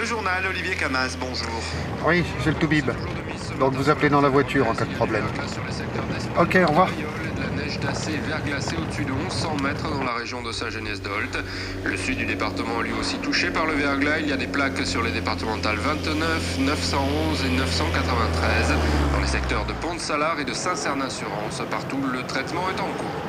journal, Olivier Camas, bonjour. Oui, c'est le Toubib. Donc vous appelez dans la voiture en cas de problème. Ok, au revoir. De la neige tassée et verglacée au-dessus de 1100 mètres dans la région de Saint-Genès-d'Olt. Le sud du département lui aussi touché par le verglas. Il y a des plaques sur les départementales 29, 911 et 993. Dans les secteurs de Pont-de-Salard et de Saint-Cern-Assurance, partout le traitement est en cours.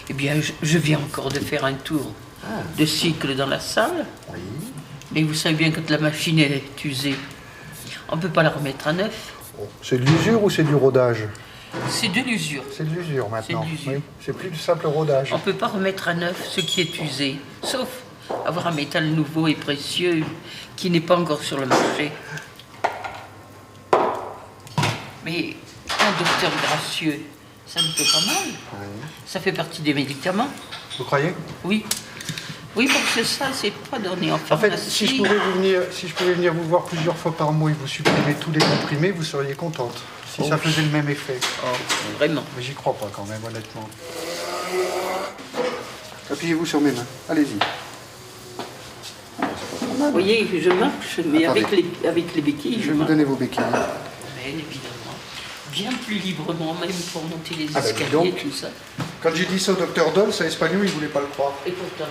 Eh bien, je viens encore de faire un tour de cycle dans la salle. Oui. Mais vous savez bien que la machine est usée. On ne peut pas la remettre à neuf. C'est de l'usure ou c'est du rodage? C'est de l'usure. C'est de l'usure maintenant. C'est de l'usure. Oui. C'est plus du simple rodage. On ne peut pas remettre à neuf ce qui est usé. Sauf avoir un métal nouveau et précieux qui n'est pas encore sur le marché. Mais un docteur gracieux, ça me fait pas mal. Oui. Ça fait partie des médicaments. Vous croyez? Oui. Oui, parce que ça, c'est pas donné en En pharmacie. fait, si je pouvais venir vous voir plusieurs fois par mois et vous supprimer tous les comprimés, vous seriez contente. Si ça faisait le même effet. Oh, vraiment. Mais j'y crois pas quand même, honnêtement. Appuyez-vous sur mes mains. Allez-y. Vous voyez, je marche, mais Attendez. avec les béquilles, Je vais vous donner vos béquilles. Bien évidemment. Bien plus librement, même pour monter les Ah ben, dis escaliers, donc. tout ça. Quand j'ai dit ça au docteur Doll, c'est espagnol, il voulait pas le croire. Et pourtant.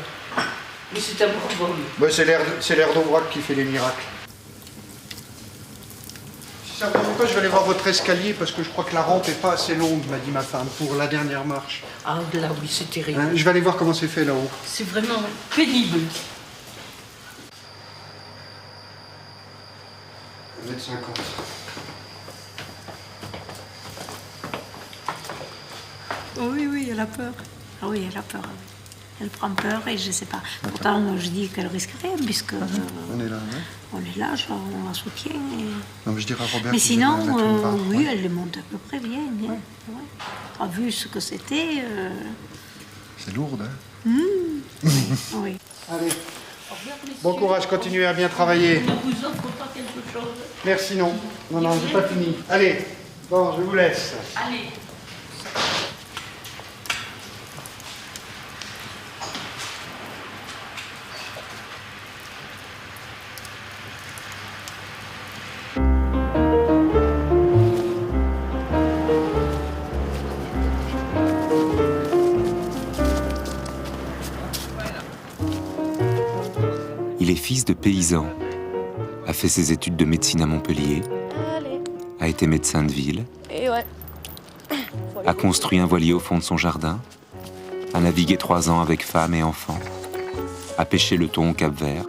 Mais c'est un bon. Ouais, c'est l'air d'Aubrac qui fait les miracles. Si ça vous dit pas, je vais aller voir votre escalier parce que je crois que la rampe est pas assez longue, m'a dit ma femme, pour la dernière marche. Ah là, oui, c'est terrible. Hein, je vais aller voir comment c'est fait là-haut. C'est vraiment pénible. 1m50. Oui, oui, elle a peur. Ah oui, elle a peur. Oui. Elle prend peur et je ne sais pas. Pourtant, je dis qu'elle risque rien puisque On est là, hein? on est là, on la soutient. Et... Non, mais je dirais à Robert. Mais qu'il sinon, devrait mettre une barre. oui, Ouais. elle les monte à peu près bien. Hein. Ouais. On a vu ce que c'était. C'est lourde, hein? Oui. Allez. Bon courage, continuez à bien travailler. Ne vous offre pas quelque chose. Merci, non. Non, non, j'ai pas fini. Allez, bon, je vous laisse. Allez. Il est fils de paysan, a fait ses études de médecine à Montpellier, a été médecin de ville, a construit un voilier au fond de son jardin, a navigué 3 ans avec femme et enfants, a pêché le thon au Cap-Vert,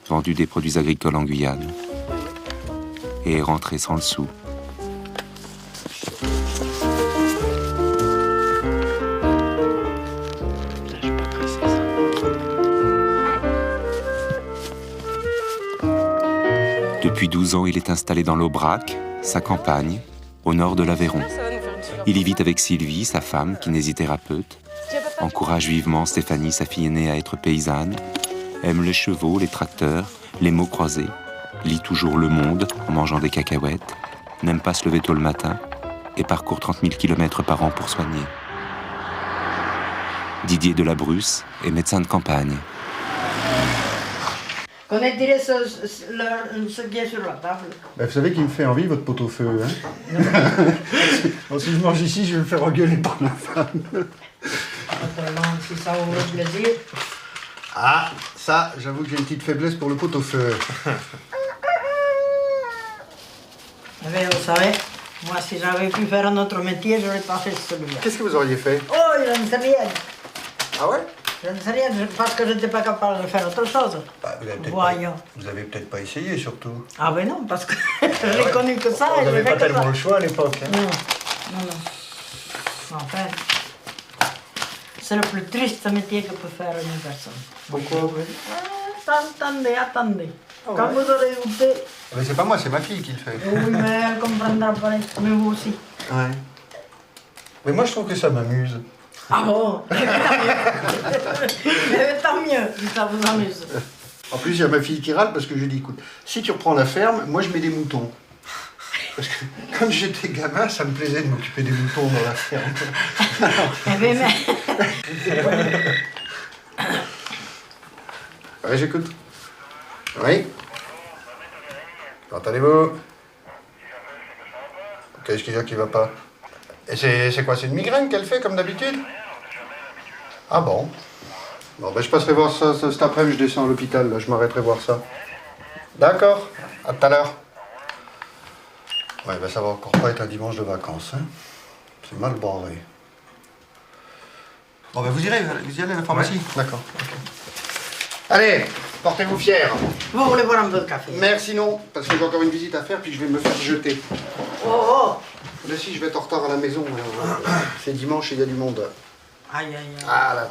vendu des produits agricoles en Guyane et est rentré sans le sou. Depuis 12 ans, il est installé dans l'Aubrac, sa campagne, au nord de l'Aveyron. Il y vit avec Sylvie, sa femme, kinésithérapeute, encourage vivement Stéphanie, sa fille aînée, à être paysanne, aime les chevaux, les tracteurs, les mots croisés, lit toujours Le Monde en mangeant des cacahuètes, n'aime pas se lever tôt le matin et parcourt 30 000 km par an pour soigner. Didier Delabrusse est médecin de campagne. Connaît-il ce qui est sur la table? Bah, vous savez qu'il me fait envie, votre pot-au-feu, hein? Bon, si je mange ici, je vais me faire engueuler par ma femme. Autrement, si ça vous fait plaisir. Ah, ça, j'avoue que j'ai une petite faiblesse pour le pot-au-feu. Mais vous savez, moi, si j'avais pu faire un autre métier, je n'aurais pas fait celui-là. Qu'est-ce que vous auriez fait? Oh, je ne sais rien. Ah ouais? Je ne sais rien, parce que je n'étais pas capable de faire autre chose. Bah, Voyons. Vous avez peut-être pas essayé, surtout. Ah ben non, parce que je n'ai connu que ça. Vous et je n'avez fais pas que tellement ça. le choix à l'époque, hein? Non, non, non. Enfin, c'est le plus triste métier que peut faire une personne. Pourquoi? Attendez, attendez. Ah Quand ouais. vous aurez goûté, Mais c'est pas moi, c'est ma fille qui le fait. oui, mais elle comprendra pas, mais vous aussi. Ouais. Mais moi, je trouve que ça m'amuse. Ah bon? Tant mieux, si ça vous amuse. En plus, il y a ma fille qui râle parce que je lui dis, écoute, si tu reprends la ferme, moi je mets des moutons. Parce que quand j'étais gamin, ça me plaisait de m'occuper des moutons dans la ferme. Eh bien, mais... Ouais, j'écoute. Oui. Entendez-vous? Qu'est-ce qu'il y a qui va pas? Et c'est quoi? C'est une migraine qu'elle fait comme d'habitude? Ah bon? Bon, ben je passerai voir ça cet après-midi, je descends à l'hôpital, là, je m'arrêterai voir ça. D'accord, à tout à l'heure. Ouais, ben ça va encore pas être un dimanche de vacances, hein. C'est mal barré. Bon, ben vous y allez à la pharmacie? Ouais. D'accord, ok. Allez, portez-vous fiers. Vous voulez boire un peu de café? Merci, non, parce que j'ai encore une visite à faire, puis je vais me faire jeter. Oh! Là, si je vais être en retard à la maison, c'est dimanche et il y a du monde. Aïe, aïe, aïe. Ah là.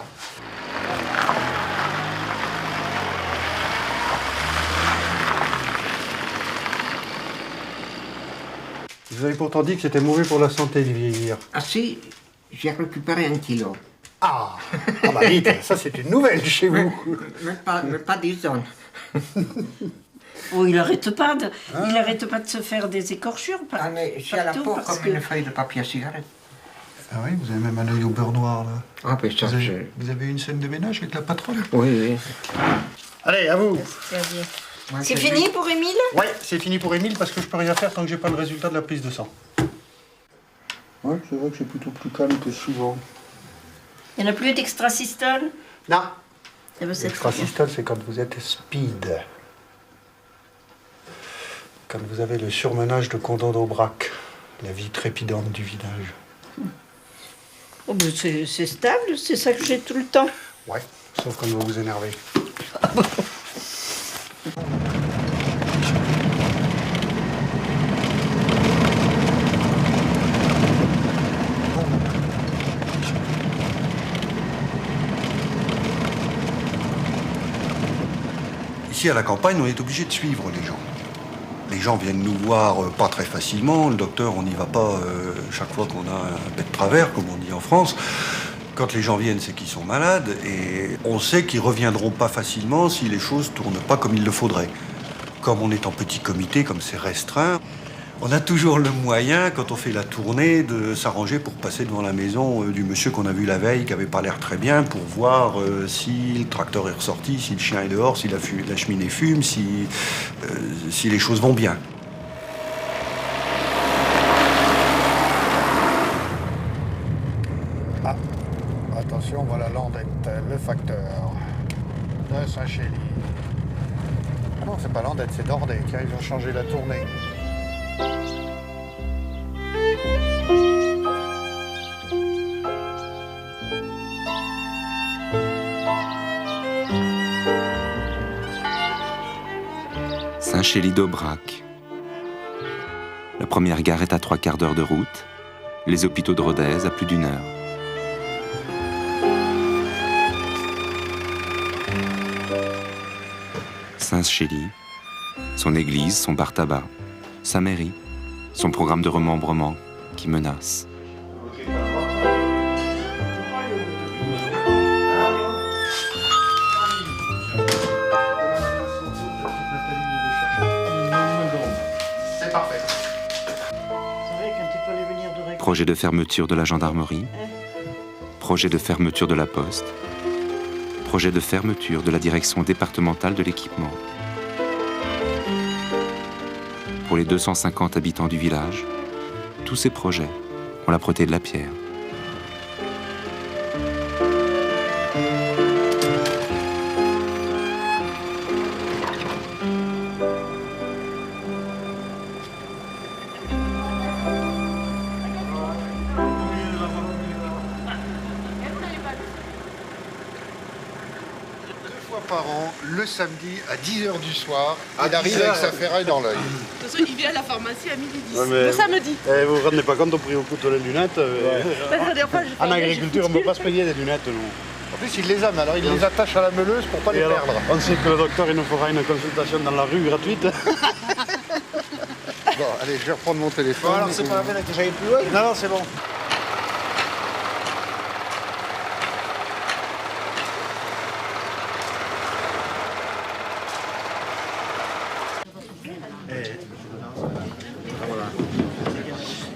Vous avez pourtant dit que c'était mauvais pour la santé de vieillir. Ah si, j'ai récupéré 1 kilo. Ah, ah bah vite, ça c'est une nouvelle chez vous. Mais pas 10 ans. Oh, il arrête pas de se faire des écorchures Ah mais j'ai à la peau comme une feuille de papier à cigarette. Ah oui, vous avez même un œil au beurre noir là. Ah ben ça, vous avez eu une scène de ménage avec la patronne? Oui, oui. Allez, à vous. C'est fini pour Émile? Ouais, c'est fini pour Émile parce que je peux rien faire tant que j'ai pas le résultat de la prise de sang. Ouais, c'est vrai que c'est plutôt plus calme que souvent. Il n'y en a plus d'extrasystole? Non. Eh ben, c'est L'extrasystole, c'est quand vous êtes speed. Quand vous avez le surmenage de Condon d'Aubrac, la vie trépidante du village. Oh, ben c'est stable, c'est ça que j'ai tout le temps. Ouais, sauf quand vous vous énervez. Ici, à la campagne, on est obligé de suivre les gens. Les gens viennent nous voir pas très facilement. Le docteur, on n'y va pas chaque fois qu'on a un bec de travers, comme on dit en France. Quand les gens viennent, c'est qu'ils sont malades. Et on sait qu'ils reviendront pas facilement si les choses tournent pas comme il le faudrait. Comme on est en petit comité, comme c'est restreint, on a toujours le moyen, quand on fait la tournée, de s'arranger pour passer devant la maison du monsieur qu'on a vu la veille, qui avait pas l'air très bien, pour voir si le tracteur est ressorti, si le chien est dehors, si la cheminée fume, si les choses vont bien. Ah, attention, voilà Landette, le facteur de Saint-Chély. Ah non, c'est pas Landette, c'est Dordet. Tiens, ils ont changé la tournée. Saint-Chély d'Aubrac. La première gare est à 3/4 d'heure de route, les hôpitaux de Rodez à plus d'1 heure. Saint-Chély, son église, son bar-tabac, sa mairie, son programme de remembrement qui menace. C'est parfait. Projet de fermeture de la gendarmerie, projet de fermeture de la poste, projet de fermeture de la direction départementale de l'équipement. Pour les 250 habitants du village, tous ces projets ont l'âpreté de la pierre. Par an, le samedi à 10h du soir, il arrive avec sa ferraille dans l'œil. De toute façon, il vient à la pharmacie à 12h10, Ouais, le samedi. Vous vous rendez pas compte au prix au coût de les lunettes En agriculture, on ne peut pas se payer des lunettes, nous. En plus, il les aime, alors il les attache à la meuleuse pour pas les perdre. On sait que le docteur il nous fera une consultation dans la rue gratuite. Bon, allez, je vais reprendre mon téléphone. Bon, alors c'est pas la peine que j'aille plus loin. Non, non, c'est bon.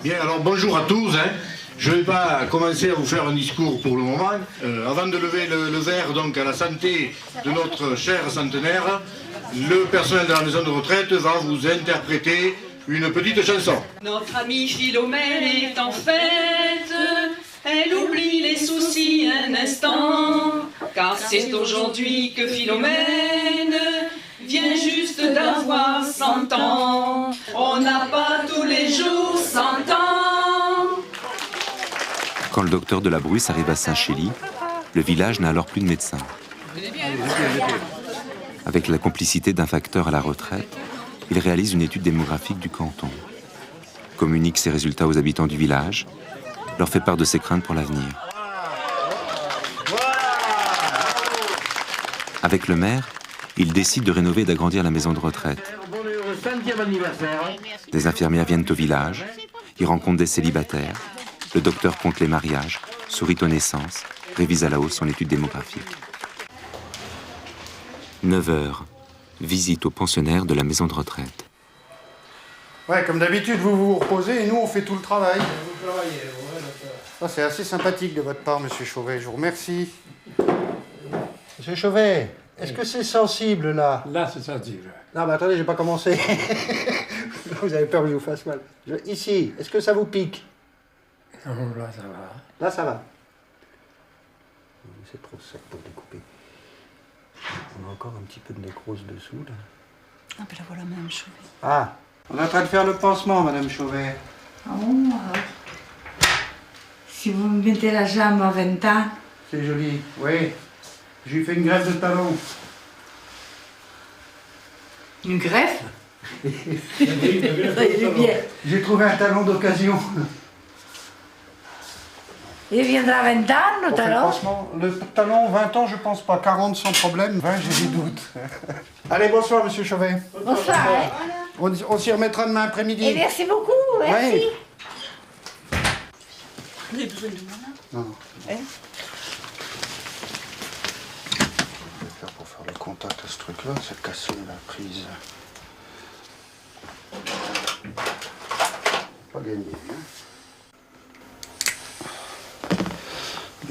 Bien, alors bonjour à tous. Je ne vais pas commencer à vous faire un discours pour le moment. Avant de lever le verre donc, à la santé de notre cher centenaire, le personnel de la maison de retraite va vous interpréter une petite chanson. Notre amie Philomène est en fête, elle oublie les soucis un instant, car c'est aujourd'hui que Philomène vient juste d'avoir 100 ans. On n'a pas tous les jours 100 ans. Quand le docteur de la Bruce arrive à Saint-Chély, le village n'a alors plus de médecin. Avec la complicité d'un facteur à la retraite, il réalise une étude démographique du canton, communique ses résultats aux habitants du village, leur fait part de ses craintes pour l'avenir. Avec le maire, il décide de rénover et d'agrandir la maison de retraite. Des infirmières viennent au village, il rencontre des célibataires, le docteur compte les mariages, sourit aux naissances, révise à la hausse son étude démographique. 9 heures, visite aux pensionnaires de la maison de retraite. Ouais, comme d'habitude, vous vous reposez et nous, on fait tout le travail. Ça, c'est assez sympathique de votre part, monsieur Chauvet. Je vous remercie. Monsieur Chauvet, est-ce que c'est sensible, là? Là, c'est sensible. Non, mais attendez, j'ai pas commencé. Vous avez peur que je vous fasse mal. Ici, est-ce que ça vous pique? Non, là, ça va. Là, ça va. C'est trop sec pour découper. On a encore un petit peu de nécrose dessous, là. Ah, ben la voilà, Madame Chauvet. Ah, on est en train de faire le pansement, Madame Chauvet. Ah bon, si vous me mettez la jambe à 20 ans... C'est joli, oui. J'ai fait une greffe de talon. Une greffe? Bien. J'ai trouvé un talon d'occasion. Il viendra à 20 ans, le talon? Le talon, 20 ans, je pense pas. 40 sans problème. 20, j'ai des doutes. Allez, bonsoir, monsieur Chauvet. Bonsoir. On s'y remettra demain après-midi. Et merci beaucoup, merci. Ouais. Vous avez besoin de moi là? Non. Je vais faire pour faire le contact à ce truc-là, c'est casser la prise. Pas gagné, hein.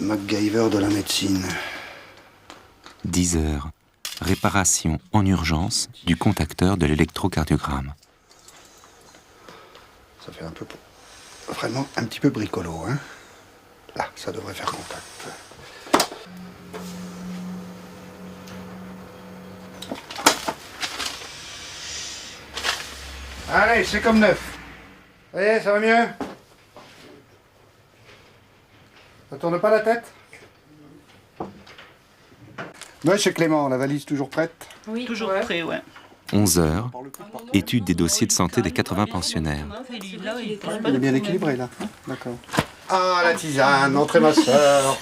Le MacGyver de la médecine. 10 heures, réparation en urgence du contacteur de l'électrocardiogramme. Ça fait un peu... Vraiment un petit peu bricolo, hein. Là, ça devrait faire contact. Allez, c'est comme neuf. Allez, ça va mieux? Ça tourne pas la tête? Monsieur Clément, la valise toujours prête? Oui, toujours prêt, ouais. 11 heures, étude des dossiers de santé des 80 pensionnaires. Il est bien équilibré, là. D'accord. Ah, la tisane, entrez ma soeur.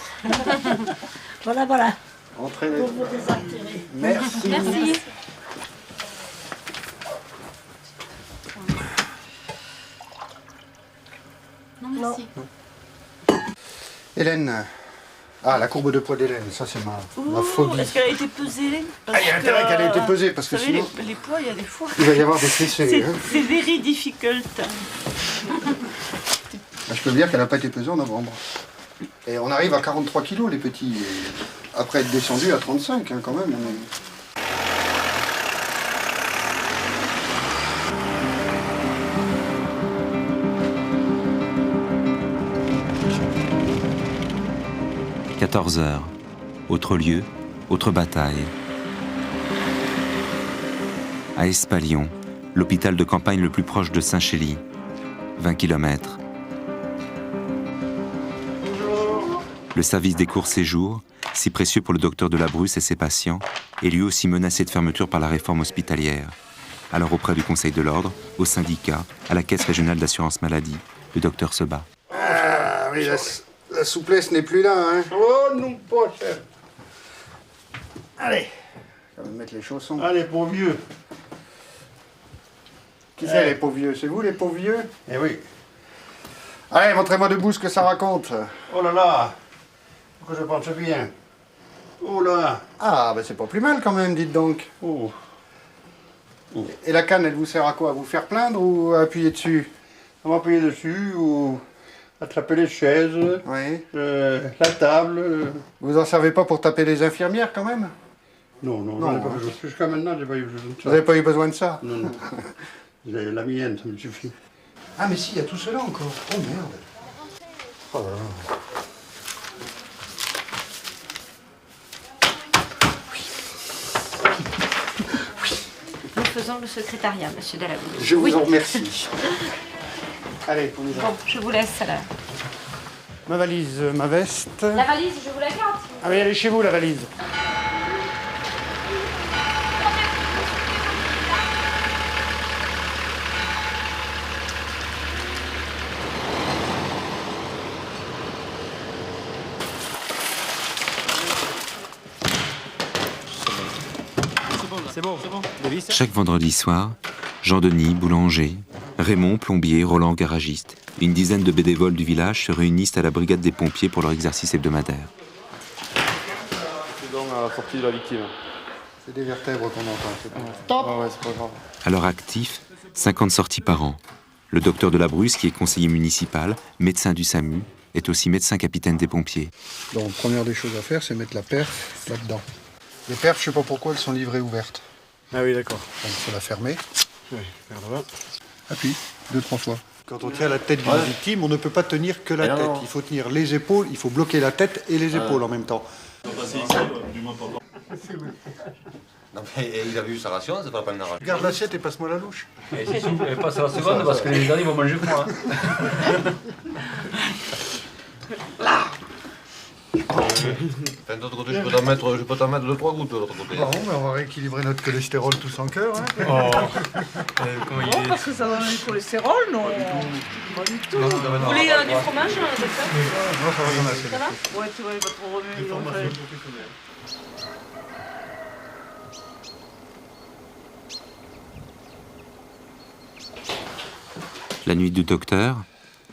Voilà, voilà. Entrez. Pour vous désaltérer. Merci. Merci. Non, merci. Hélène. Ah, la courbe de poids d'Hélène, ça c'est ma phobie. Est-ce qu'elle a été pesée? Ah, il y a intérêt qu'elle ait été pesée, parce que sinon... Les poids, il y a des fois... Il va y avoir des fessées. Hein. C'est very difficult. Je peux vous dire qu'elle n'a pas été pesée en novembre. Et on arrive à 43 kilos, les petits. Et après être descendu à 35, hein, quand même. – 14 heures. Autre lieu, autre bataille. À Espalion, l'hôpital de campagne le plus proche de Saint-Chély. 20 km. Le service des courts séjours, si précieux pour le docteur de la Bruce et ses patients, est lui aussi menacé de fermeture par la réforme hospitalière. Alors auprès du Conseil de l'Ordre, au syndicat, à la Caisse régionale d'assurance maladie, le docteur se bat. Ah oui, la souplesse n'est plus là, hein. Oh non, pas cher. Allez, on va mettre les chaussons. Allez, pour vieux. Qui c'est les pauvres vieux? C'est vous les pauvres vieux? Eh oui. Allez, montrez-moi debout ce que ça raconte. Oh là là. Pourquoi je pense bien? Oh là. Ah, ben c'est pas plus mal quand même, dites donc. Oh. Et la canne, elle vous sert à quoi? À vous faire plaindre ou à appuyer dessus? à m'appuyer dessus ou attraper les chaises, Oui. la table. Vous en servez pas pour taper les infirmières quand même? Non, j'en ai pas besoin. Jusqu'à maintenant, j'ai pas eu besoin de ça. Vous n'avez pas eu besoin de ça? Non. La mienne, ça me suffit. Ah mais si, il y a tout cela encore. Oh merde. Oh là là. Nous faisons le secrétariat, monsieur Delabouche. Je vous en remercie. Allez, on y va. Bon, je vous laisse là. Ma valise, ma veste. La valise, je vous la garde. Ah oui, elle est chez vous, la valise. C'est bon. Chaque vendredi soir, Jean-Denis, boulanger, Raymond, plombier, Roland, garagiste, une dizaine de bénévoles du village se réunissent à la brigade des pompiers pour leur exercice hebdomadaire. C'est donc à la sortie de la victime. C'est des vertèbres qu'on entend. Top. Ah ouais, c'est pas grave. À leur actif, 50 sorties par an. Le docteur Delabrousse, qui est conseiller municipal, médecin du SAMU, est aussi médecin capitaine des pompiers. Donc, première des choses à faire, c'est mettre la perf là-dedans. Les perfs, je sais pas pourquoi, elles sont livrées ouvertes. Ah oui, d'accord. Donc, il faut la fermer. Oui, pardon. Appuie, 2-3 fois. Quand on tient la tête d'une victime, on ne peut pas tenir que la tête. Il faut tenir les épaules, il faut bloquer la tête et les épaules en même temps. Non mais il a vu sa ration, ça fera pas une arrache. Garde l'assiette et passe-moi la louche. Et passe à la seconde parce que les derniers vont manger froid. Là. Enfin, de l'autre côté, je peux t'en mettre 2-3 gouttes de l'autre côté. Bon, mais on va rééquilibrer notre cholestérol tous en cœur. Hein. Comment il est... parce que ça donne du cholestérol, non? Pas du tout. Vous voulez du fromage, docteur? Non, ça va bien assez. Ça va? Ouais, tu vois, il va trop remuer. La nuit du docteur,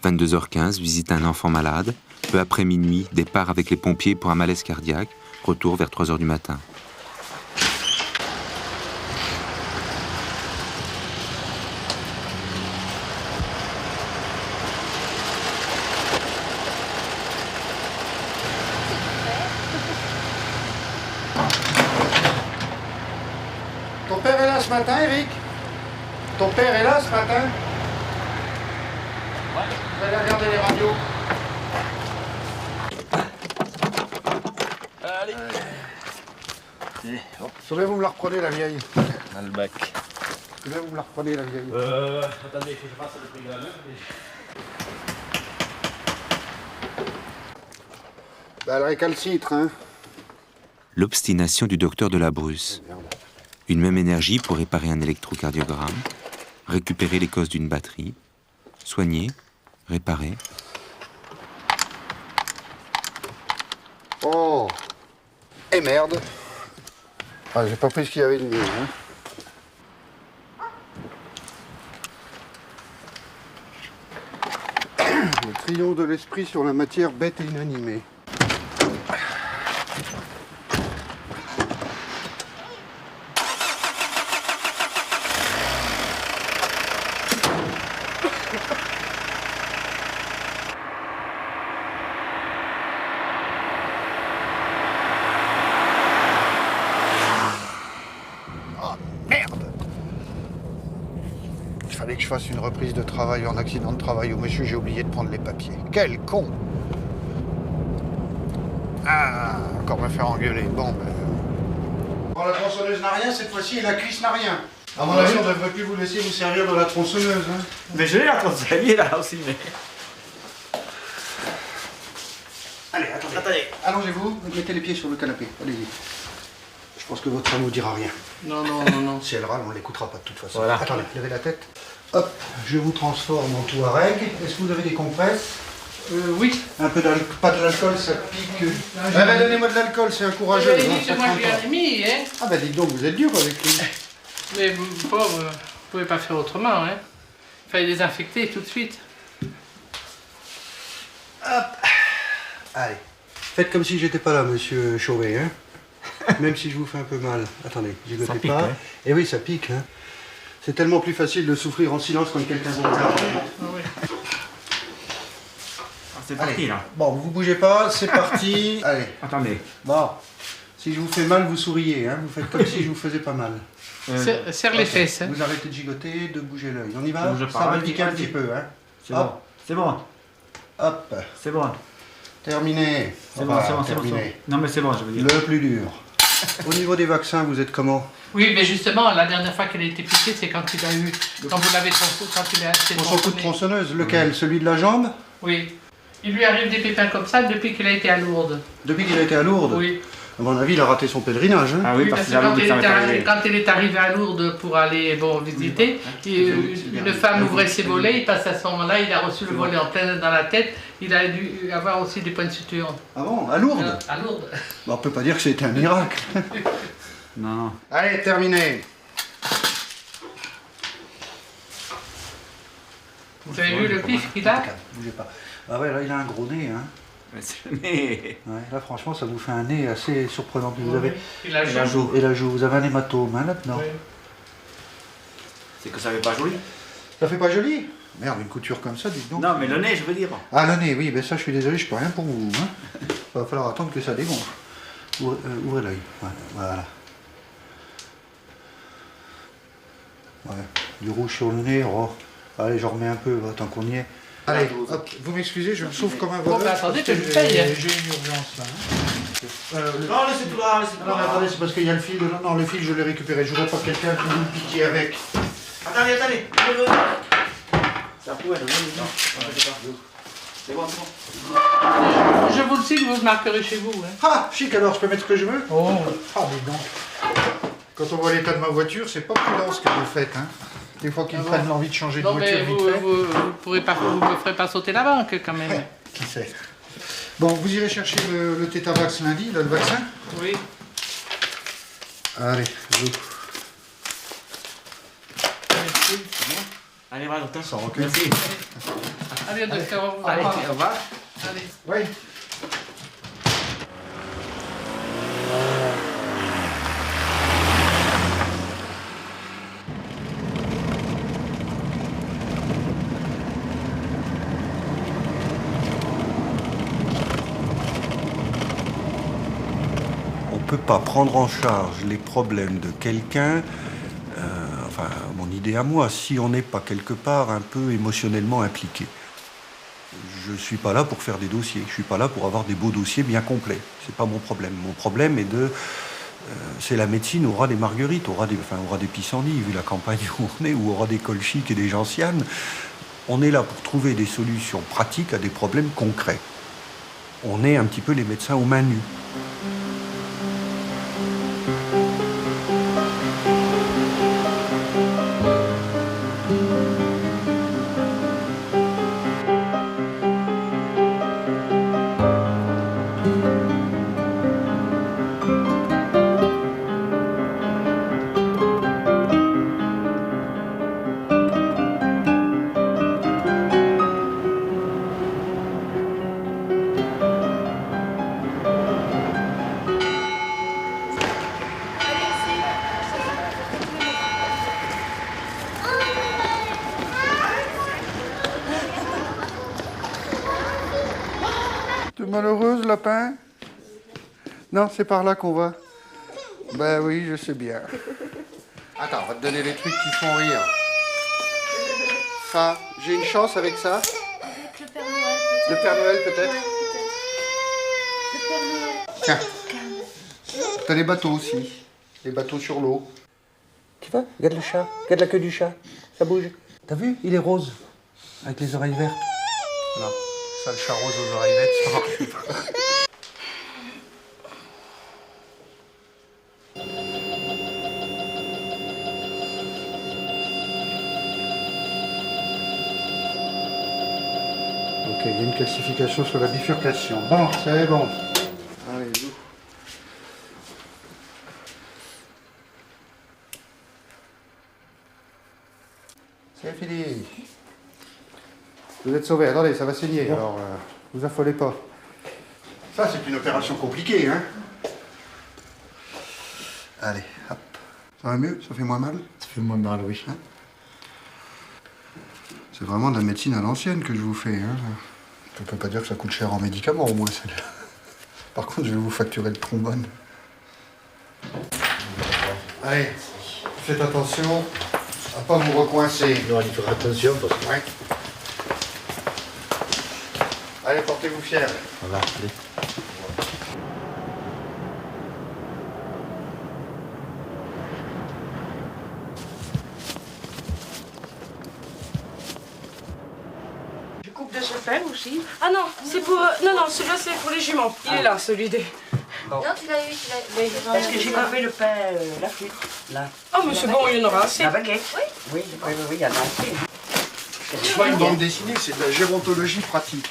22h15, visite un enfant malade. Peu après minuit, départ avec les pompiers pour un malaise cardiaque. Retour vers 3h du matin. Ton père est là ce matin, Eric? Ton père est là ce matin? Vous allez regarder les radios. Allez. Sauvé, vous me la reprenez, la vieille. Dans le bac. Sauvé, vous me la reprenez, la vieille. Attendez, il faut que je fasse le prix de la meuf. Bah, elle récalcitre, hein. L'obstination du docteur Delabrousse. Une même énergie pour réparer un électrocardiogramme, récupérer les causes d'une batterie, soigner, réparer. Oh. Et merde. Ah, j'ai pas pris ce qu'il y avait de mieux, hein. Le triomphe de l'esprit sur la matière bête et inanimée. Il fallait que je fasse une reprise de travail en accident de travail au monsieur, j'ai oublié de prendre les papiers. Quel con! Ah, encore me faire engueuler. Bon, ben... Bon, la tronçonneuse n'a rien, cette fois-ci, et la cuisse n'a rien. À mon avis, on ne devrait plus vous laisser vous servir de la tronçonneuse. Hein. Mais je l'ai la tronçonneuse là aussi, mais... Allez, attendez. Allongez-vous, mettez les pieds sur le canapé. Allez-y. Je pense que votre femme ne vous dira rien. Non. Si elle râle, on ne l'écoutera pas de toute façon. Voilà. Attendez, levez la tête. Hop, je vous transforme en Touareg. Est-ce que vous avez des compresses? Oui. Un peu d'alcool, pas de l'alcool, ça pique. Donnez-moi de l'alcool, c'est encourageant. Moi, je lui ai mis, hein. Ah bah dites donc, vous êtes dur avec lui. Mais pauvre, vous pouvez pas faire autrement, hein. Il fallait désinfecter tout de suite. Hop. Allez. Faites comme si j'étais pas là, monsieur Chauvet, hein. Même si je vous fais un peu mal. Attendez, j'égotez pas. Hein. Et oui, ça pique, hein. C'est tellement plus facile de souffrir en silence quand quelqu'un vous regarde. Ah oui. c'est parti là. Bon, vous bougez pas, c'est parti. Allez. Attendez. Bon, si je vous fais mal, vous souriez, hein. Vous faites comme si je vous faisais pas mal. Serre les fesses. Hein. Vous arrêtez de gigoter, de bouger l'œil. On y va? Bouge pas, Ça va vas-y, piquer un vas-y. petit peu, hein. C'est bon. C'est bon. Hop. C'est bon. Terminé. C'est bon, c'est bon, c'est bon. Non mais c'est bon, je veux dire. Le plus dur. Au niveau des vaccins, vous êtes comment? Oui, mais justement, la dernière fois qu'elle a été piquée, c'est quand il a eu, quand vous l'avez quand il a été Pour son coup de tronçonneuse, lequel? Celui de la jambe? Oui. Il lui arrive des pépins comme ça depuis qu'il a été à Lourdes. Depuis qu'il a été à Lourdes? Oui. À mon avis, il a raté son pèlerinage. Hein. Ah oui, parce que quand il est arrivé à Lourdes pour aller visiter, une femme ouvrait ses volets, il passe à ce moment-là, il a reçu le volet en plein dans la tête, il a dû avoir aussi des points de suture. Ah bon? À Lourdes? À Lourdes. Bon, on peut pas dire que c'était un miracle. Non. Allez, terminé. Vous avez vu le pif qu'il a? Bougez pas. Ah ouais, là, il a un gros nez, hein. Mais c'est le nez. Ouais, là, franchement, ça vous fait un nez assez surprenant. Vous avez... Et la joue. Et la joue. Vous avez un hématome, hein, là-dedans. Oui. C'est que ça fait pas joli. Ça fait pas joli? Merde, une couture comme ça, dites donc. Non, mais le nez, je veux dire. Ah, le nez, oui, ben ça, je suis désolé, je peux rien pour vous. Hein. Va falloir attendre que ça dégonfle. Ouvrez l'œil. Ouais, voilà. Ouais, du rouge sur le nez, oh. Allez, j'en remets un peu, tant qu'on y est. Allez, hop, vous m'excusez, je me souffle comme un voleur. Bon, bah, attendez, que je paye. J'ai une urgence là. Hein. Non, laissez tout là, laissez tout Non, mais là. attendez, c'est parce qu'il y a le fil. Non, le fil, je l'ai récupéré. Je voudrais pas que quelqu'un qui vous le piquer avec. Attendez. Ça pourrait, non. C'est bon, c'est bon. Je vous le signe, vous le marquerez chez vous. Hein. Ah, chic, alors je peux mettre ce que je veux? Oh. Ah, dis donc. Quand on voit l'état de ma voiture, c'est pas prudent ce que vous faites. Hein. Des fois qu'ils prennent l'envie de changer de Non, voiture mais vite fait. vous pourrez pas, vous me ferez pas sauter la banque quand même. Qui sait? Bon, vous irez chercher le Tétavax lundi, là, le vaccin? Oui. Allez, vous. Merci. Allez, voilà, docteur. Sans recul. Merci. Allez, docteur, au revoir. Allez, au revoir. Allez. Oui. On ne peut pas prendre en charge les problèmes de quelqu'un, enfin mon idée à moi, si on n'est pas quelque part un peu émotionnellement impliqué. Je ne suis pas là pour faire des dossiers, je ne suis pas là pour avoir des beaux dossiers bien complets. Ce n'est pas mon problème. Mon problème est de... c'est la médecine, aura des marguerites, aura des pissenlits, vu la campagne où on est, où aura des colchiques et des gentianes. On est là pour trouver des solutions pratiques à des problèmes concrets. On est un petit peu les médecins aux mains nues. T'es malheureuse, lapin? Non, c'est par là qu'on va. Ben oui, je sais bien. Attends, on va te donner des trucs qui font rire. Ça, j'ai une chance avec ça? Avec le Père Noël, peut-être. Le Père Noël, peut-être? Ouais, peut-être. Le Père Noël. Tiens. T'as les bateaux aussi. Les bateaux sur l'eau. Tu vois? Regarde le chat. Regarde la queue du chat. Ça bouge. T'as vu? Il est rose. Avec les oreilles vertes. Non. Ça, le chat rose aux oreilles vertes, ça marche pas. Ok, il y a une calcification sur la bifurcation. Bon, c'est bon. Allez, zou. C'est fini. Vous êtes sauvés. Attendez, ça va saigner, alors vous affolez pas. Ça, c'est une opération compliquée, hein. Allez, hop. Ça va mieux? Ça fait moins mal? Ça fait moins mal, oui. Hein, c'est vraiment de la médecine à l'ancienne que je vous fais, hein. Je peux pas dire que ça coûte cher en médicaments, au moins. Par contre, je vais vous facturer le trombone. Allez, faites attention à pas vous recoincer. Non, il faut faire attention parce que... Ouais. Allez, portez-vous fiers. Voilà, allez. Je coupe de ce père aussi. Ah non, c'est pour... non, non, celui-là c'est pour les jumeaux. Il est là, celui des... Non, tu l'as eu, tu l'as eu. Parce que j'ai coupé le pain, la flûte, là. Oh, mais c'est bon, il y en aura assez. La baguette. Oui, il y en a assez. C'est pas une bande dessinée, c'est de la gérontologie pratique.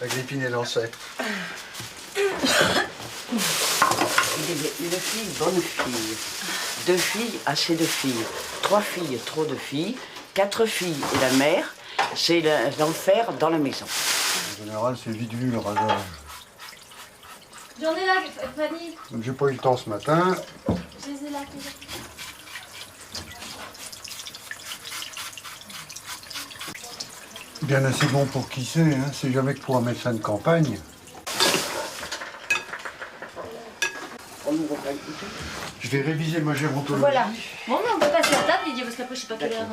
Agrippine et l'ancêtre. Une fille, bonne fille. 2 filles, assez de filles. 3 filles, trop de filles. 4 filles et la mère, c'est l'enfer dans la maison. En général, c'est vite vu le rasage. J'en ai là, Fanny. Donc j'ai pas eu le temps ce matin. Je les ai là. Bien assez bon pour qui c'est, hein. C'est jamais que pour un médecin de campagne. Je vais réviser ma gérontologie. Voilà. Bon, mais on peut passer à table, Didier, parce qu'après, je sais pas quelle heure.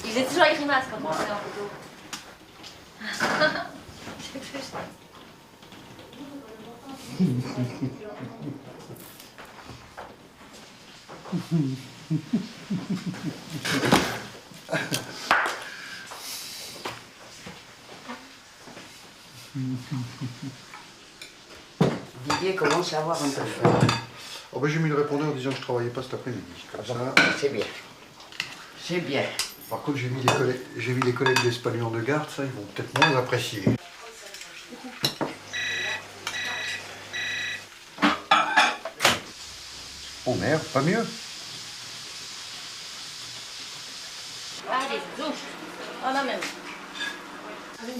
Il faisait toujours la grimace quand on fait en photo. Didier commence à avoir un peu faim. Oh ben, j'ai mis le répondeur en disant que je travaillais pas cet après-midi. C'est bien. C'est bien. Par contre, j'ai mis les collègues d'Espalion de garde, ça, ils vont peut-être moins apprécier. Oh merde, pas mieux. Allez, zoom. Oh non, même.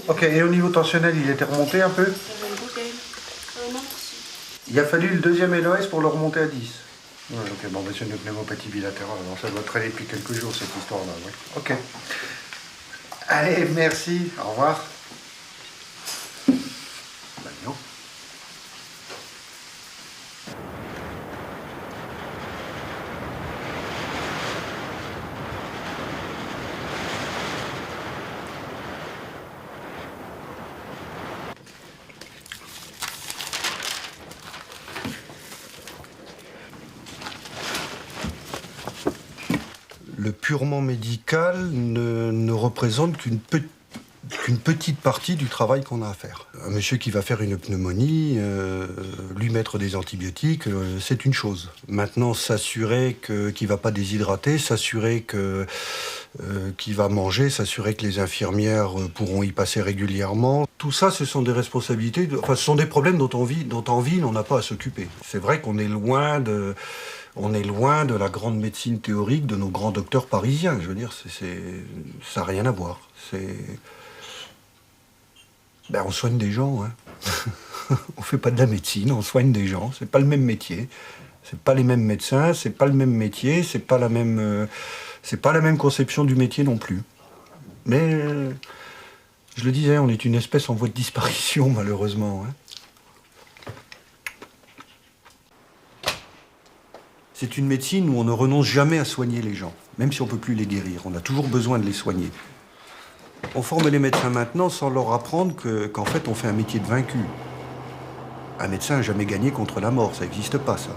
Ok, et au niveau tensionnel, il était remonté un peu? Il a fallu le deuxième LOS pour le remonter à 10. Ouais, ok, bon, c'est une pneumopathie bilatérale, alors ça doit traîner depuis quelques jours, cette histoire-là, oui. Ok. Allez, merci, au revoir. Ben non. Le purement médical ne représente qu'une petite partie du travail qu'on a à faire. Un monsieur qui va faire une pneumonie, lui mettre des antibiotiques, c'est une chose. Maintenant, s'assurer qu'il ne va pas déshydrater, s'assurer qu'il va manger, s'assurer que les infirmières pourront y passer régulièrement. Tout ça, ce sont des responsabilités, ce sont des problèmes dont en ville, on n'a pas à s'occuper. C'est vrai qu'on est loin de la grande médecine théorique de nos grands docteurs parisiens. Je veux dire, ça n'a rien à voir. On soigne des gens. Hein. On ne fait pas de la médecine, on soigne des gens. C'est pas le même métier. C'est pas les mêmes médecins, c'est pas le même métier, c'est pas la même conception du métier non plus. Mais, je le disais, on est une espèce en voie de disparition, malheureusement. Hein. C'est une médecine où on ne renonce jamais à soigner les gens, même si on ne peut plus les guérir. On a toujours besoin de les soigner. On forme les médecins maintenant sans leur apprendre qu'en fait, on fait un métier de vaincu. Un médecin n'a jamais gagné contre la mort, ça n'existe pas, ça.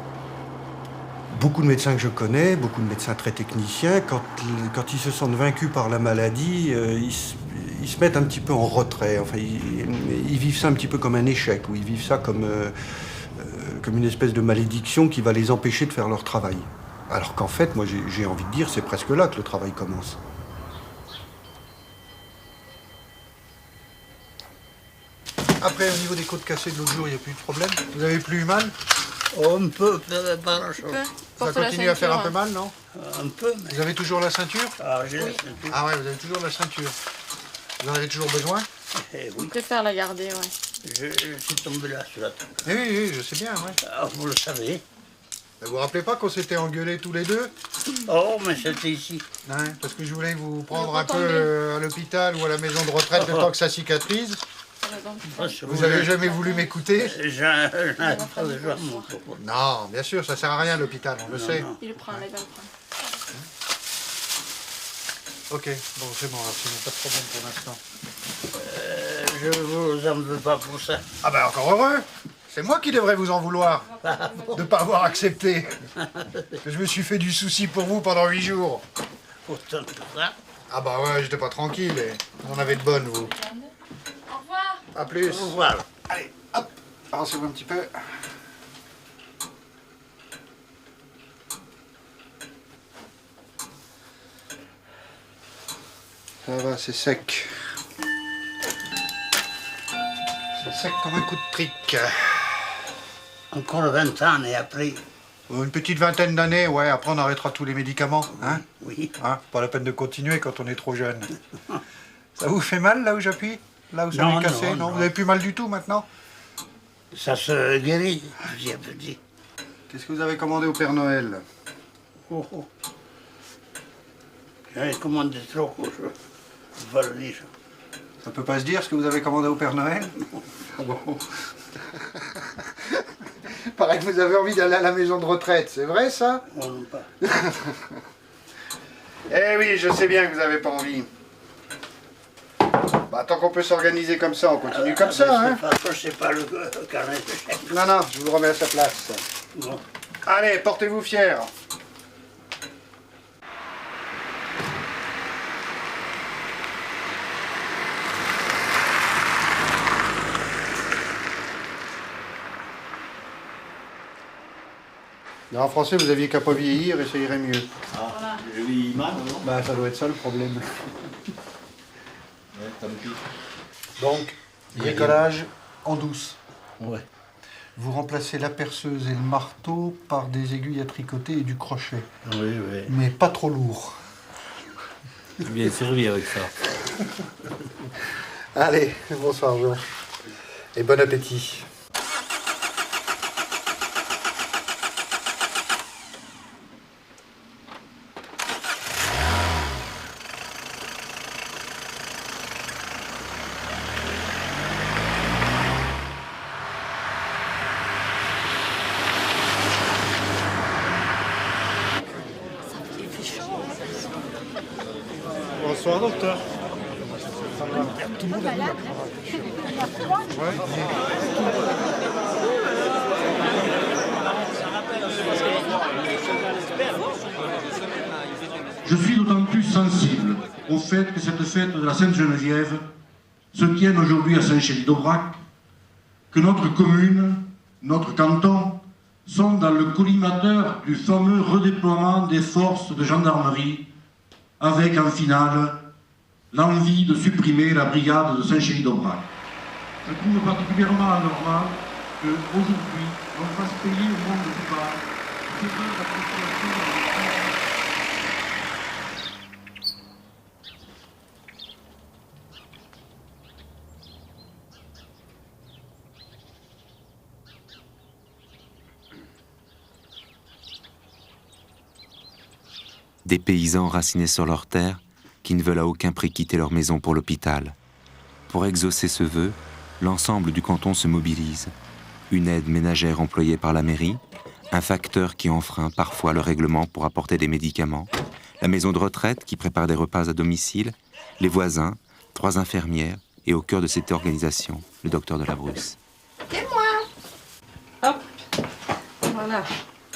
Beaucoup de médecins que je connais, beaucoup de médecins très techniciens, quand ils se sentent vaincus par la maladie, ils se mettent un petit peu en retrait. Enfin, ils vivent ça un petit peu comme un échec, ou ils vivent ça comme une espèce de malédiction qui va les empêcher de faire leur travail. Alors qu'en fait, moi j'ai envie de dire, c'est presque là que le travail commence. Après, au niveau des côtes cassées de l'autre jour, il n'y a plus de problème? Vous avez plus eu mal? Oh, un peu, pas grand-chose. Ça continue à faire un peu mal, non? Un peu, mais... Vous avez toujours la ceinture? Ah, j'ai la ceinture. Ah ouais, vous avez toujours la ceinture. Vous en avez toujours besoin? Oui. Je préfère la garder, ouais. Je suis tombé là sur la table. Oui, je sais bien, ouais. Ah, vous le savez. Vous vous rappelez pas qu'on s'était engueulés tous les deux? Oh, mais c'était ici. Ouais, parce que je voulais vous prendre un peu à l'hôpital ou à la maison de retraite le temps que ça cicatrise. Vous avez jamais voulu m'écouter? Non, bien sûr, ça sert à rien l'hôpital, on le sait. Il le prend, là, il va le prendre. Ok, bon, c'est bon, alors sinon pas de problème pour l'instant. Je vous en veux pas pour ça. Ah ben encore heureux. C'est moi qui devrais vous en vouloir de ne pas avoir accepté. Que je me suis fait du souci pour vous pendant 8 jours. Pourtant, ça. Ah bah ouais, j'étais pas tranquille. Vous en avez de bonnes, vous. Au revoir. À plus. Au revoir. Allez, hop, avancez-vous un petit peu. Ça va, c'est sec. C'est sec comme un coup de trique. Encore 20 ans et après. Une petite vingtaine d'années, ouais, après on arrêtera tous les médicaments, hein? Oui. Hein, pas la peine de continuer quand on est trop jeune. Ça vous fait mal là où j'appuie? Là où ça Non, m'est cassé? non. Vous avez plus mal du tout maintenant? Ça se guérit, petit à petit. Qu'est-ce que vous avez commandé au Père Noël? Oh, oh. J'avais commandé trop, je vais le dire. Ça peut pas se dire ce que vous avez commandé au Père Noël? Ah bon. Paraît que vous avez envie d'aller à la maison de retraite, c'est vrai ça? Non, pas. Eh oui, je sais bien que vous n'avez pas envie. Bah, tant qu'on peut s'organiser comme ça, on continue comme ça, hein? C'est pas le carnet de chèque. Non, non, je vous le remets à sa place. Bon. Allez, portez-vous fiers. En français, vous aviez qu'à pas vieillir et ça irait mieux. Ah, je vis mal, non? Bah, ça doit être ça le problème. Ouais, tant pis. Donc, bricolage en douce. Ouais. Vous remplacez la perceuse et le marteau par des aiguilles à tricoter et du crochet. Oui, oui. Mais pas trop lourd. Bien servi avec ça. Allez, bonsoir Jean. Et bon appétit. Bonsoir, docteur. Je suis d'autant plus sensible au fait que cette fête de la Sainte-Geneviève se tienne aujourd'hui à Saint-Chély-d'Aubrac, que notre commune, notre canton, sont dans le collimateur du fameux redéploiement des forces de gendarmerie, avec en finale l'envie de supprimer la brigade de Saint-Chély-d'Aubrac. Je trouve particulièrement anormal qu'aujourd'hui on fasse payer au monde du bar ces deux associations. Des paysans enracinés sur leurs terres qui ne veulent à aucun prix quitter leur maison pour l'hôpital. Pour exaucer ce vœu, l'ensemble du canton se mobilise. Une aide ménagère employée par la mairie, un facteur qui enfreint parfois le règlement pour apporter des médicaments, la maison de retraite qui prépare des repas à domicile, les voisins, 3 infirmières et au cœur de cette organisation, le docteur de la Brousse. C'est moi. Hop. Voilà.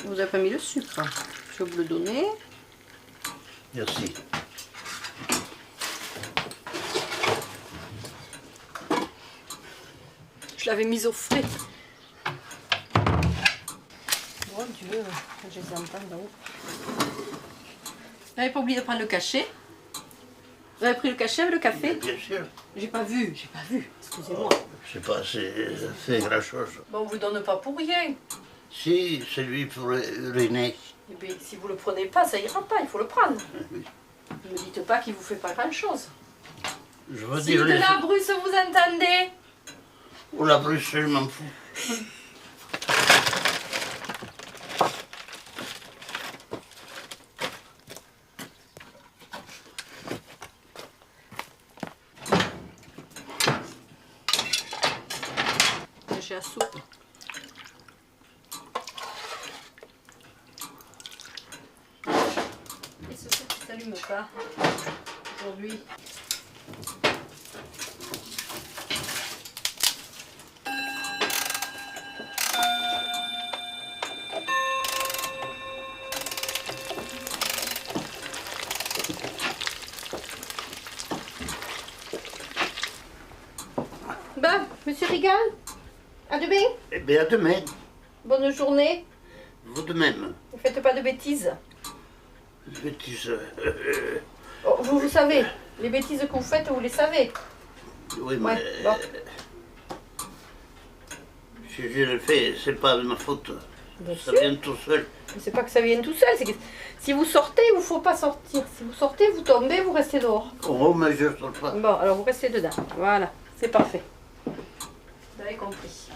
Vous n'avez pas mis le sucre. Je vais vous le donner. Merci. Je l'avais mise au frais. Mon Dieu, je les entends là-haut. Vous n'avez pas oublié de prendre le cachet? Vous avez pris le cachet avec le café? Bien sûr. J'ai pas vu. Excusez-moi. Je sais pas, c'est grand-chose. Bon, on vous le donne pas pour rien. Si, c'est lui pour l'aîné. Eh bien, si vous le prenez pas, ça ira pas, il faut le prendre. Ne me dites pas qu'il vous fait pas grand-chose. Je veux Si dire de la Brousse, vous entendez? Ou la Bruxelles, je m'en fous. la soupe. Et ce soir, ça s'allume pas aujourd'hui. Ben, monsieur Rigal, à demain. Eh bien, à demain. Bonne journée. Vous de même. Ne faites pas de bêtises. Bêtises. Oh, vous savez, les bêtises que vous faites, vous les savez. Oui, mais. Ouais, bon. Si je le fais, c'est pas de ma faute. Bien Ça sûr. vient tout seul. Mais c'est pas que ça vienne tout seul, c'est que si vous sortez, il ne faut pas sortir. Si vous sortez, vous tombez, vous restez dehors. Oh, mais je ne sors pas. Bon, alors vous restez dedans. Voilà, c'est parfait. Vous avez compris.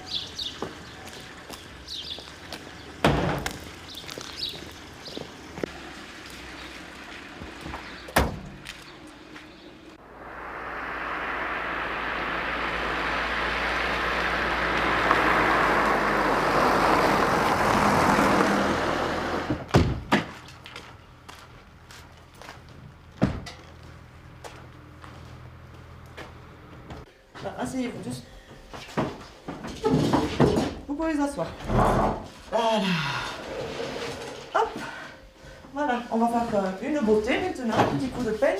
Asseyez-vous, juste. Vous pouvez vous asseoir. Voilà. Hop. Voilà, on va faire une beauté maintenant, un petit coup de peigne.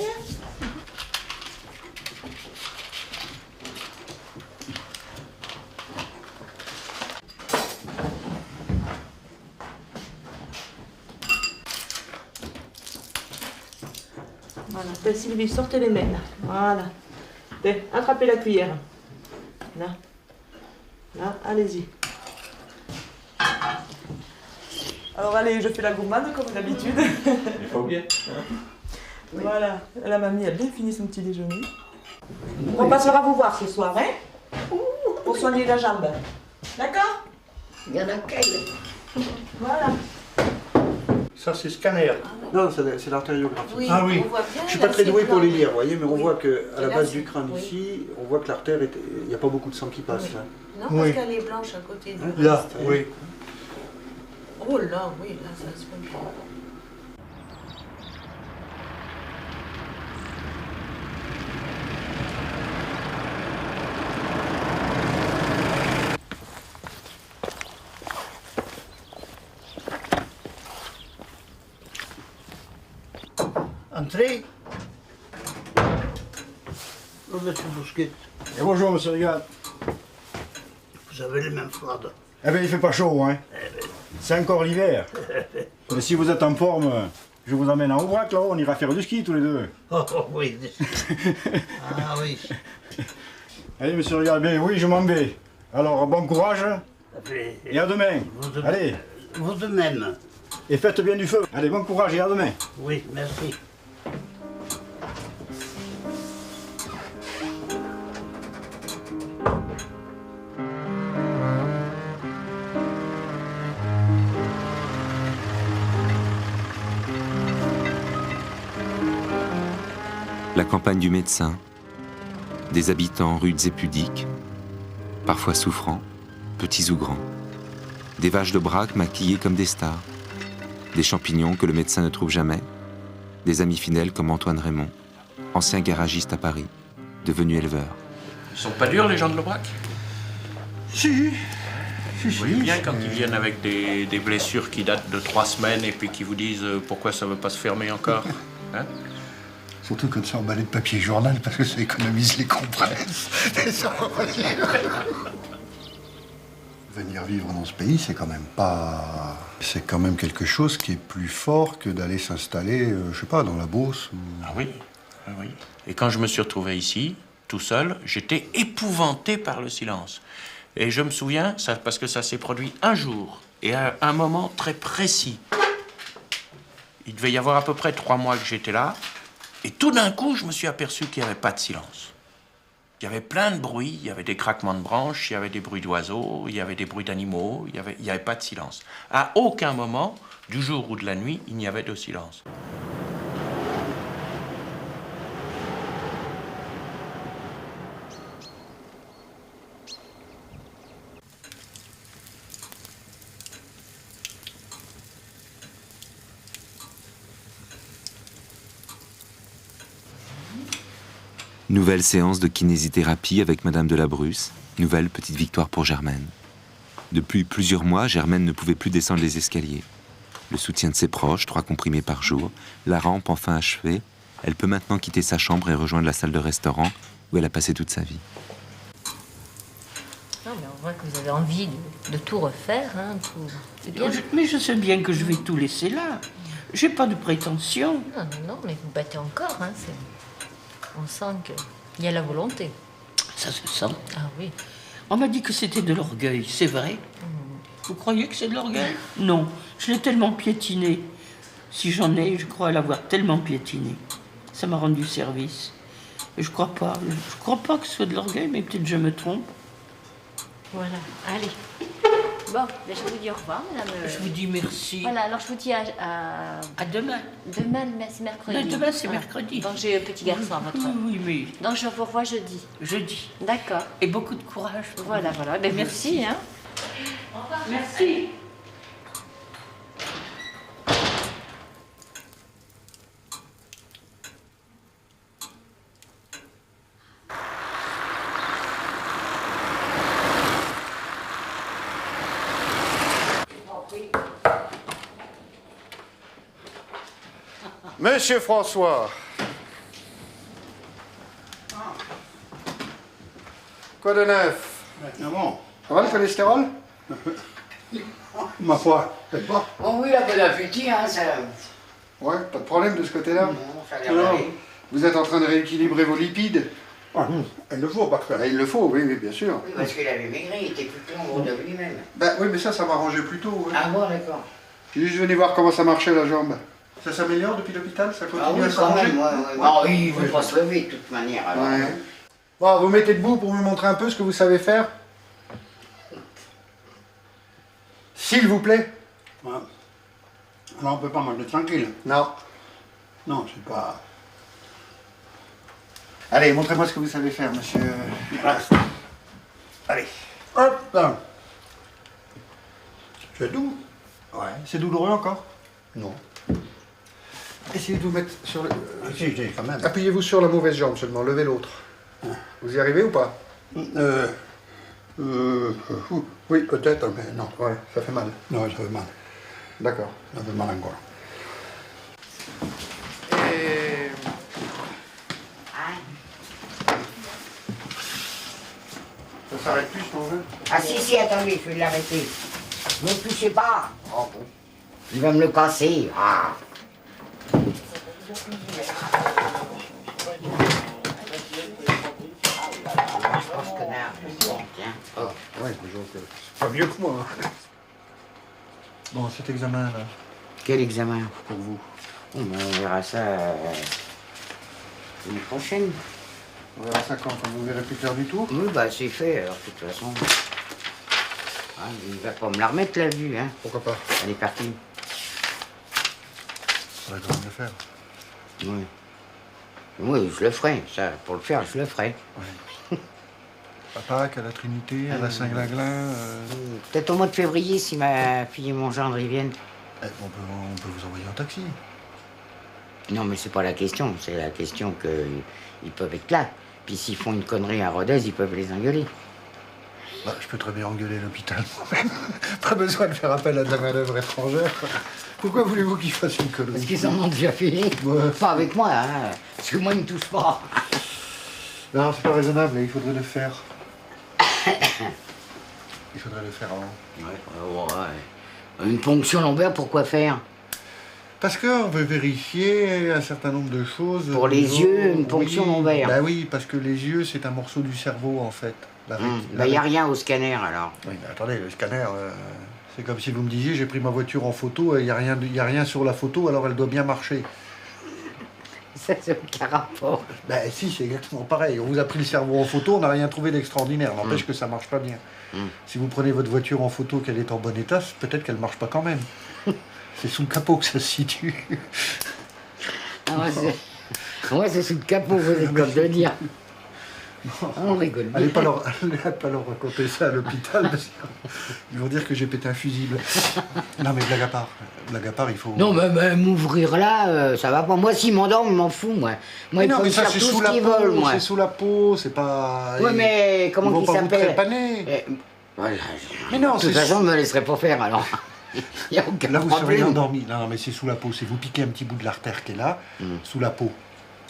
Voilà, belle Sylvie, sortez les mains. Voilà. Attrapez la cuillère. Là. Là, allez-y. Alors allez, je fais la gourmande comme d'habitude. Il faut bien. Voilà, la mamie a bien fini son petit déjeuner. On passera vous voir ce soir, hein? Pour soigner la jambe. D'accord? Il y en a qu'elle. Voilà. Ça, c'est scanner. Non, c'est l'artériographie. Oui, ah oui. Je ne suis pas très doué pour les lire, vous voyez, mais on voit qu'à la base du crâne ici, on voit que l'artère, il n'y a pas beaucoup de sang qui passe là. Non, parce qu'elle est blanche à côté de là. Oui. Oh là, oui, là, ça se voit bien. Entrez. Oh, monsieur Bousquet. Et bonjour, monsieur Rigal. Vous avez les mains froides. Eh bien, il fait pas chaud, hein. C'est encore l'hiver. Mais si vous êtes en forme, je vous emmène en Aubrac, là, on ira faire du ski tous les deux. Oh, oui. Ah oui. Allez, monsieur Rigal, ben oui, je m'en vais. Alors, bon courage. Et à demain. Allez. Vous de même. Et faites bien du feu. Allez, bon courage et à demain. Oui, merci. La campagne du médecin, des habitants rudes et pudiques, parfois souffrants, petits ou grands, des vaches de braque maquillées comme des stars, des champignons que le médecin ne trouve jamais, des amis fidèles comme Antoine Raymond, ancien garagiste à Paris, devenu éleveur. Ils sont pas durs les gens de l'Aubrac? Si. Vous voyez bien quand ils viennent avec des blessures qui datent de 3 semaines et puis qui vous disent pourquoi ça ne veut pas se fermer encore, hein? Surtout quand c'est emballé de papier journal parce que ça économise les compresses. Venir vivre dans ce pays, c'est quand même pas... C'est quand même quelque chose qui est plus fort que d'aller s'installer, je sais pas, dans la Beauce ou... Ah oui, ah oui. Et quand je me suis retrouvé ici, tout seul, j'étais épouvanté par le silence. Et je me souviens, parce que ça s'est produit un jour et à un moment très précis. Il devait y avoir à peu près 3 mois que j'étais là. Et tout d'un coup, je me suis aperçu qu'il n'y avait pas de silence. Il y avait plein de bruits, il y avait des craquements de branches, il y avait des bruits d'oiseaux, il y avait des bruits d'animaux, il n'y avait pas de silence. À aucun moment, du jour ou de la nuit, il n'y avait de silence. Nouvelle séance de kinésithérapie avec Madame de la Bruce. Nouvelle petite victoire pour Germaine. Depuis plusieurs mois, Germaine ne pouvait plus descendre les escaliers. Le soutien de ses proches, 3 comprimés par jour, la rampe enfin achevée, elle peut maintenant quitter sa chambre et rejoindre la salle de restaurant où elle a passé toute sa vie. Non, mais on voit que vous avez envie de tout refaire. Hein, c'est bien. Mais je sais bien que je vais tout laisser là. J'ai pas de prétention. Non, mais vous battez encore. Hein, on sent qu'il y a la volonté. Ça se sent. Ah oui. On m'a dit que c'était de l'orgueil, c'est vrai. Vous croyez que c'est de l'orgueil? Non, je l'ai tellement piétiné. Si j'en ai, je crois l'avoir tellement piétiné. Ça m'a rendu service. Et je crois pas que ce soit de l'orgueil, mais peut-être je me trompe. Voilà, allez. Bon, ben je vous dis au revoir, madame. Je vous dis merci. Voilà, alors je vous dis à demain. Demain, c'est mercredi. Demain, c'est mercredi. Donc j'ai un petit garçon à votre... Oui, mais... Donc je vous revois jeudi. Jeudi. D'accord. Et beaucoup de courage. Voilà. Ben, merci. Hein. Au revoir. Merci. Monsieur François. Quoi de neuf? Bon. Ça va le cholestérol? Ma foi, peut-être pas. Oh oui, la bonne appétit, hein, ça... Ouais, pas de problème de ce côté-là? Non, ça a l'air d'aller. Vous êtes en train de rééquilibrer vos lipides? Il le faut, par contre. Il le faut, oui, bien sûr. Oui, parce qu'il avait maigri, il était plus long de lui-même. Ben oui, mais ça m'arrangeait plus tôt. Ouais. Ah bon, d'accord. Juste venir voir comment ça marchait la jambe. Ça s'améliore depuis l'hôpital? Ça continue à s'arranger? Ah oui, il ne veut pas se lever de toute manière. Alors. Ouais. Bon, vous mettez debout pour me montrer un peu ce que vous savez faire? S'il vous plaît. Ouais. Alors on peut pas manger tranquille. Non. Non, c'est pas... Allez, montrez-moi ce que vous savez faire, monsieur. Allez. Hop là. C'est doux. Ouais. C'est douloureux encore? Non. Essayez de vous mettre sur le... Si, quand même. Appuyez-vous sur la mauvaise jambe seulement, levez l'autre. Vous y arrivez ou pas? Oui, peut-être, mais non. Ouais, ça fait mal. Non, ça fait mal. D'accord. Ça fait mal encore. Et... Ça s'arrête plus, ton jeu? Ah si, attendez, je vais l'arrêter. Ne touchez pas. Oh, bon. Il va me le casser. Ah. Ouais, c'est pas mieux que moi. Bon, cet examen-là. Quel examen? Pour vous. On verra ça l'année prochaine. On verra ça quand vous verrez plus clair du tout? Oui, bah c'est fait, alors de toute façon. Ah, il va pas me la remettre la vue, hein. Pourquoi pas? Elle est partie. Ça va quand même le faire. Oui. Oui, je le ferai. Ça, pour le faire, je le ferai. Ouais. À Pâques, à la Trinité, à la Saint-Glinglin. Peut-être au mois de février, si ma fille et mon gendre y viennent. On peut vous envoyer en taxi. Non, mais c'est pas la question. C'est la question qu'ils peuvent être là. Puis s'ils font une connerie à Rodez, ils peuvent les engueuler. Bah, je peux très bien engueuler l'hôpital moi-même. Pas besoin de faire appel à de la main-d'œuvre étrangère. Pourquoi voulez-vous qu'ils fassent une connerie? Parce qu'ils en ont déjà fait. Ouais. Pas avec moi, hein. Parce que moi, ils me touchent pas. Non, c'est pas raisonnable. Il faudrait le faire. Il faudrait le faire avant. Ouais. Une ponction lombaire, pourquoi faire? Parce qu'on veut vérifier un certain nombre de choses. Pour les yeux, une ponction lombaire. Bah oui, parce que les yeux, c'est un morceau du cerveau, en fait. Bah, y a rien au scanner, alors. Oui, mais attendez, le scanner, c'est comme si vous me disiez, j'ai pris ma voiture en photo et il n'y a rien sur la photo, alors elle doit bien marcher. Ça, c'est aucun rapport. Ben si, c'est exactement pareil. On vous a pris le cerveau en photo, on n'a rien trouvé d'extraordinaire. N'empêche que ça marche pas bien. Si vous prenez votre voiture en photo, qu'elle est en bon état, peut-être qu'elle marche pas quand même. C'est sous le capot que ça se situe. Ah ouais, c'est sous le capot, vous êtes comme de le dire. On rigole. Allez pas leur raconter ça à l'hôpital, parce qu'ils vont dire que j'ai pété un fusible. Non mais blague à part, il faut... Non mais m'ouvrir là, ça va pas. Moi s'ils m'endorment, je m'en fous, moi. Moi ils peuvent faire tout ce qu'ils veulent, moi. C'est sous la peau, c'est pas... Ouais mais comment il s'appelle Mais non, de toute façon, je me laisserai pas faire, alors. Il y a aucun là, vous problème. seriez endormi. Non, mais c'est sous la peau. C'est vous piquez un petit bout de l'artère qui est là, sous la peau.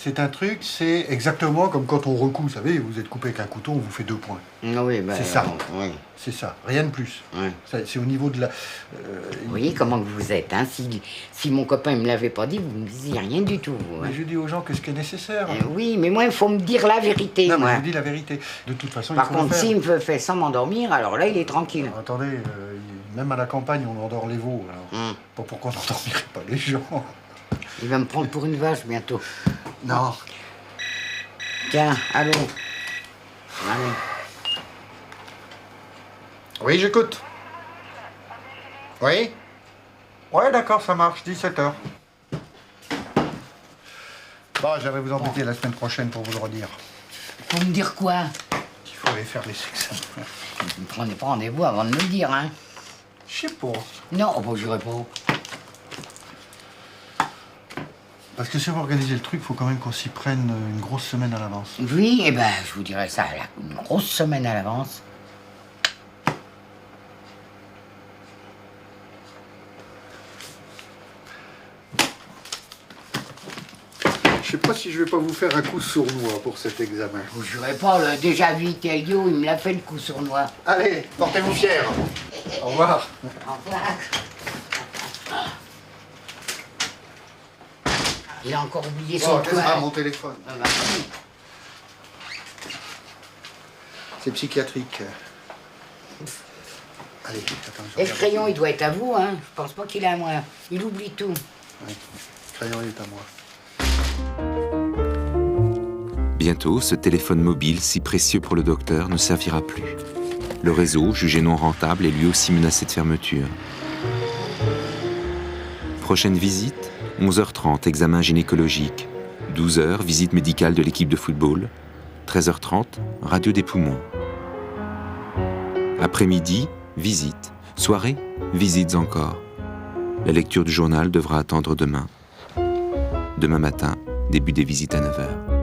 C'est un truc, c'est exactement comme quand on recoue, vous savez, vous êtes coupé avec un couteau, on vous fait 2 points. Oui, c'est ça. Oui. C'est ça, rien de plus. Oui. C'est au niveau de la... Vous voyez comment vous êtes, hein? Si mon copain ne me l'avait pas dit, vous ne me disiez rien du tout. Mais je dis aux gens que ce qui est nécessaire. Oui, mais moi, il faut me dire la vérité. Non, moi. mais je dis la vérité. De toute façon, Par il faut contre, le faire. s'il me fait sans m'endormir, alors là, il est tranquille. Alors, attendez, même à la campagne, on endort les veaux. Alors, pas pourquoi on n'endormirait pas les gens. Il va me prendre pour une vache bientôt. Non. Tiens, allô. Allez. Oui, j'écoute. Oui. Ouais, d'accord, ça marche, 17h. Bon, j'aimerais vous embêter la semaine prochaine pour vous le redire. Pour me dire quoi? Il faut aller faire les examens. Vous ne prenez pas rendez-vous avant de me le dire, hein? Je sais pas. Non, bon, j'irai pas. Parce que si vous organisez le truc, il faut quand même qu'on s'y prenne une grosse semaine à l'avance. Oui, eh ben, je vous dirai ça, là, une grosse semaine à l'avance. Je sais pas si je vais pas vous faire un coup sournois pour cet examen. Vous jurez pas, le déjà vu Caillot, il me l'a fait le coup sournois. Allez, portez-vous fiers. Au revoir. Au revoir. Il a encore oublié son toit. Ah, mon téléphone. Ah, bah, oui. C'est psychiatrique. Allez, attends. Et le crayon, il doit être à vous, hein. Je pense pas qu'il est à moi. Il oublie tout. Oui, le crayon est à moi. Bientôt, ce téléphone mobile, si précieux pour le docteur, ne servira plus. Le réseau, jugé non rentable, est lui aussi menacé de fermeture. Prochaine visite, 11h30, examen gynécologique. 12h, visite médicale de l'équipe de football. 13h30, radio des poumons. Après-midi, visite. Soirée, visites encore. La lecture du journal devra attendre demain. Demain matin, début des visites à 9h.